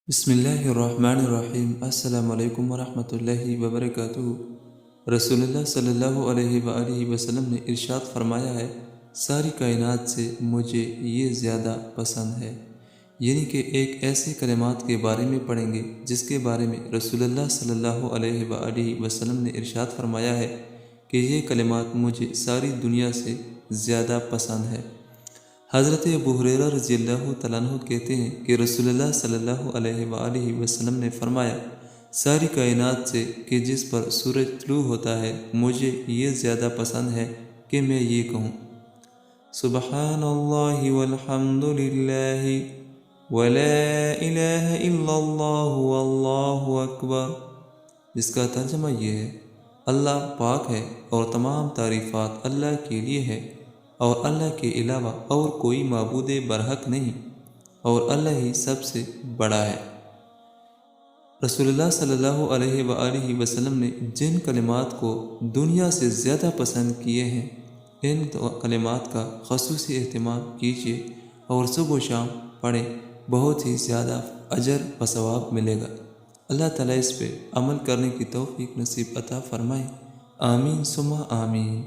بسم اللہ الرحمن الرحیم۔ السلام علیکم ورحمۃ اللہ وبرکاتہ۔ رسول اللہ صلی اللہ علیہ وآلہ وسلم نے ارشاد فرمایا ہے، ساری کائنات سے مجھے یہ زیادہ پسند ہے، یعنی کہ ایک ایسے کلمات کے بارے میں پڑھیں گے جس کے بارے میں رسول اللہ صلی اللہ علیہ وآلہ وسلم نے ارشاد فرمایا ہے کہ یہ کلمات مجھے ساری دنیا سے زیادہ پسند ہے۔ حضرت ابو ہریرہ رضی اللہ تعالیٰ عنہ کہتے ہیں کہ رسول اللہ صلی اللہ علیہ وآلہ وسلم نے فرمایا، ساری کائنات سے کہ جس پر سورج طلوع ہوتا ہے مجھے یہ زیادہ پسند ہے کہ میں یہ کہوں، سبحان اللہ والحمد للہ ولا الہ الا اللہ واللہ اکبر، جس کا ترجمہ یہ ہے، اللہ پاک ہے اور تمام تعریفات اللہ کے لیے ہے، اور اللہ کے علاوہ اور کوئی معبود برحق نہیں، اور اللہ ہی سب سے بڑا ہے۔ رسول اللہ صلی اللہ علیہ وآلہ وسلم نے جن کلمات کو دنیا سے زیادہ پسند کیے ہیں، ان کلمات کا خصوصی اہتمام کیجیے اور صبح و شام پڑھیں، بہت ہی زیادہ اجر و ثواب ملے گا۔ اللہ تعالیٰ اس پہ عمل کرنے کی توفیق نصیب عطا فرمائے، آمین ثم آمین۔